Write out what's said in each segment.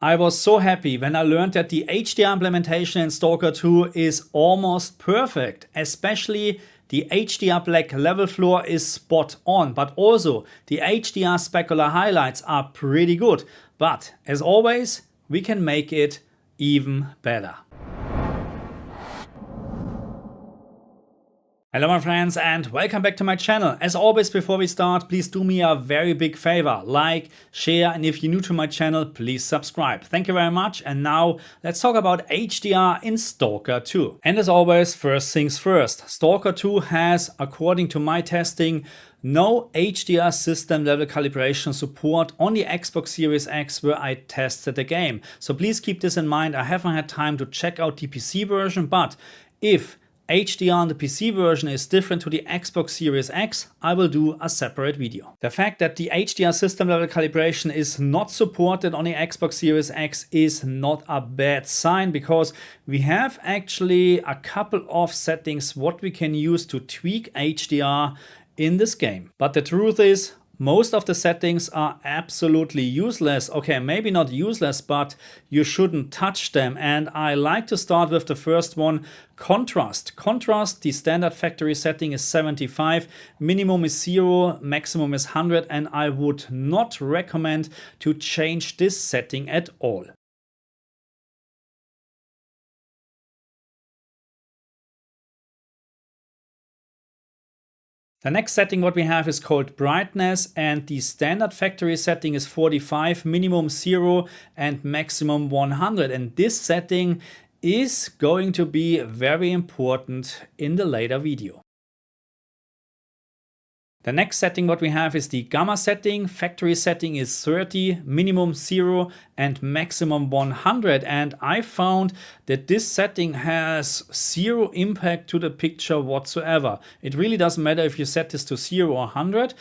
I was so happy when I learned that the HDR implementation in Stalker 2 is almost perfect. Especially the HDR black level floor is spot on, but also the HDR specular highlights are pretty good. But as always, we can make it even better. Hello my friends and welcome back to my channel. As always, before we start, please do me a very big favor. Like, share, and if you're new to my channel, please subscribe. Thank you very much. And now let's talk about HDR in Stalker 2. And as always, first things first. Stalker 2 has, according to my testing, no HDR system level calibration support on the Xbox Series X where I tested the game. So please keep this in mind. I haven't had time to check out the PC version, but if HDR on the PC version is different to the Xbox Series X, I will do a separate video. The fact that the HDR system level calibration is not supported on the Xbox Series X is not a bad sign, because we have actually a couple of settings what we can use to tweak HDR in this game. But the truth is, most of the settings are absolutely useless. Okay, maybe not useless, but you shouldn't touch them. And I like to start with the first one, contrast. Contrast, the standard factory setting is 75, minimum is 0, maximum is 100, and I would not recommend to change this setting at all. The next setting what we have is called brightness, and the standard factory setting is 45, minimum 0 and maximum 100. And this setting is going to be very important in the later video. The next setting what we have is the gamma setting. Factory setting is 30, minimum 0 and maximum 100. And I found that this setting has zero impact to the picture whatsoever. It really doesn't matter if you set this to 0 or 100.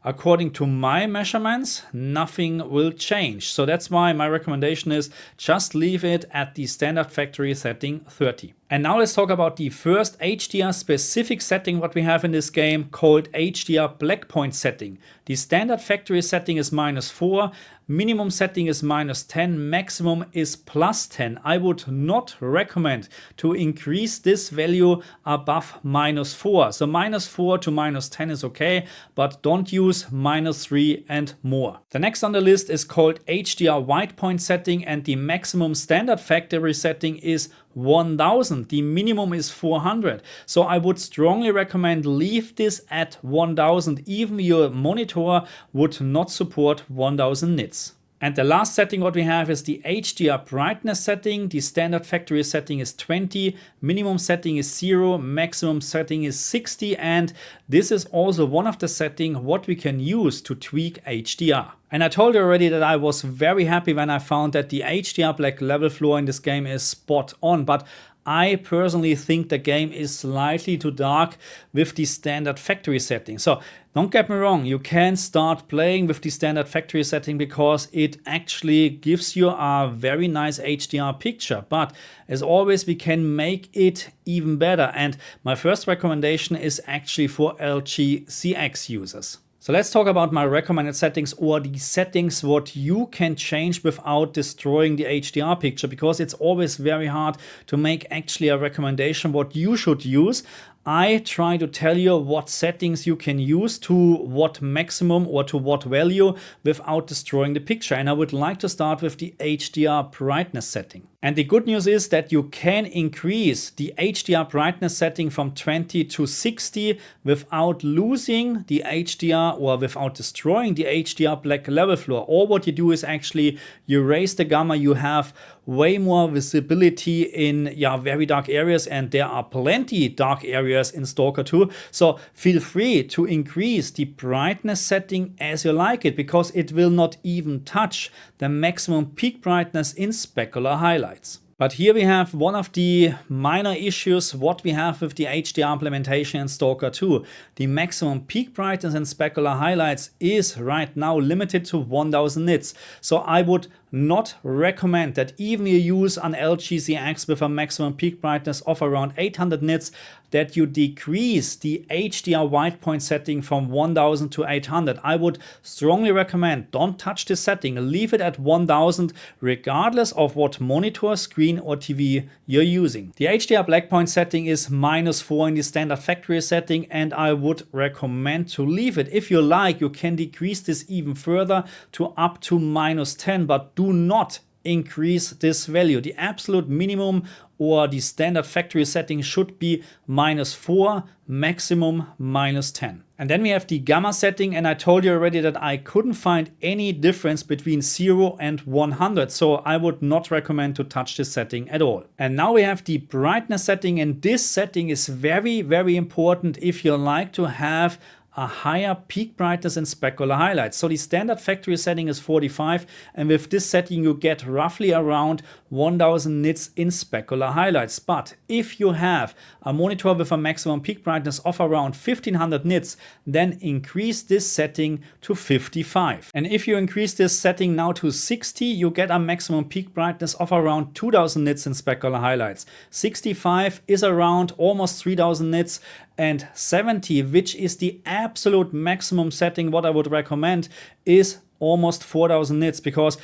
According to my measurements, nothing will change. So that's why my recommendation is just leave it at the standard factory setting 30. And now let's talk about the first HDR specific setting what we have in this game, called HDR blackpoint setting. The standard factory setting is -4, minimum setting is -10, maximum is +10. I would not recommend to increase this value above -4. So -4 to -10 is okay, but don't use -3 and more. The next on the list is called HDR white point setting, and the maximum standard factory setting is 1000. The minimum is 400. So I would strongly recommend leave this at 1000. Even your monitor would not support 1000 nits. And the last setting what we have is the HDR brightness setting. The standard factory setting is 20, minimum setting is 0, maximum setting is 60, and this is also one of the settings what we can use to tweak HDR. And I told you already that I was very happy when I found that the HDR black level floor in this game is spot on, but I personally think the game is slightly too dark with the standard factory setting. So don't get me wrong, you can start playing with the standard factory setting because it actually gives you a very nice HDR picture. But as always, we can make it even better. And my first recommendation is actually for LG CX users. So let's talk about my recommended settings, or the settings what you can change without destroying the HDR picture, because it's always very hard to make actually a recommendation what you should use. I try to tell you what settings you can use to what maximum or to what value without destroying the picture. And I would like to start with the HDR brightness setting. And the good news is that you can increase the HDR brightness setting from 20 to 60 without losing the HDR or without destroying the HDR black level floor. All what you do is actually you raise the gamma, you have way more visibility in very dark areas, and there are plenty dark areas in Stalker 2. So feel free to increase the brightness setting as you like it, because it will not even touch the maximum peak brightness in specular highlights. But here we have one of the minor issues what we have with the HDR implementation in Stalker 2. The maximum peak brightness in specular highlights is right now limited to 1000 nits. So I would not recommend that even you use an LG ZX with a maximum peak brightness of around 800 nits, that you decrease the HDR white point setting from 1000 to 800. I would strongly recommend don't touch this setting, leave it at 1000 regardless of what monitor, screen or TV you're using. The HDR black point setting is -4 in the standard factory setting, and I would recommend to leave it. If you like, you can decrease this even further to up to -10, but do not increase this value. The absolute minimum or the standard factory setting should be -4, maximum -10. And then we have the gamma setting, and I told you already that I couldn't find any difference between 0 and 100, so I would not recommend to touch this setting at all. And now we have the brightness setting, and this setting is very, very important if you like to have a higher peak brightness in specular highlights. So the standard factory setting is 45, and with this setting you get roughly around 1000 nits in specular highlights. But if you have a monitor with a maximum peak brightness of around 1500 nits, then increase this setting to 55. And if you increase this setting now to 60, you get a maximum peak brightness of around 2000 nits in specular highlights. 65 is around almost 3000 nits, and 70, which is the absolute maximum setting, what I would recommend, is almost 4000 nits, because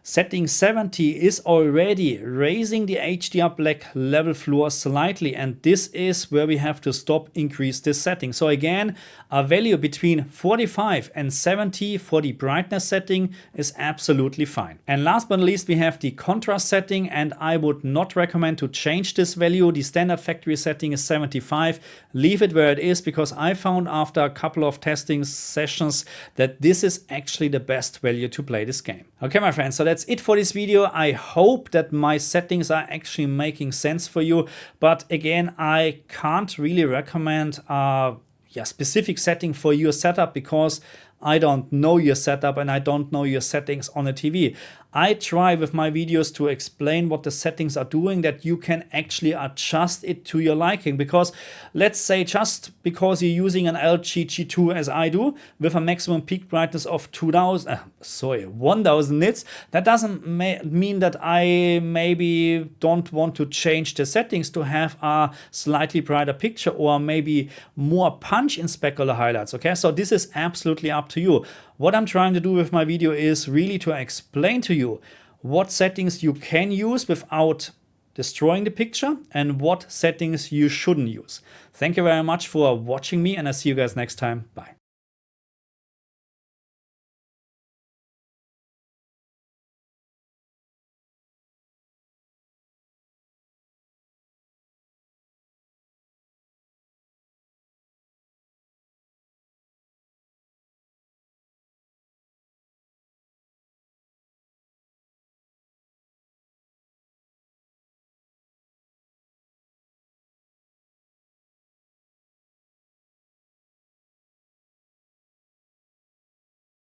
setting 70 is already raising the HDR black level floor slightly, and this is where we have to stop, increase this setting. So again, a value between 45 and 70 for the brightness setting is absolutely fine. And last but not least, we have the contrast setting, and I would not recommend to change this value. The standard factory setting is 75. Leave it where it is, because I found after a couple of testing sessions that this is actually the best value to play this game. Okay, my friends, so that's it for this video. I hope that my settings are actually making sense for you. But again, I can't really recommend a specific setting for your setup, because I don't know your setup and I don't know your settings on a TV. I try with my videos to explain what the settings are doing, that you can actually adjust it to your liking. Because let's say just because you're using an LG G2 as I do, with a maximum peak brightness of 1000 nits, that doesn't mean that I maybe don't want to change the settings to have a slightly brighter picture or maybe more punch in specular highlights. Okay, so this is absolutely up to you. What I'm trying to do with my video is really to explain to you what settings you can use without destroying the picture and what settings you shouldn't use. Thank you very much for watching me, and I'll see you guys next time. Bye.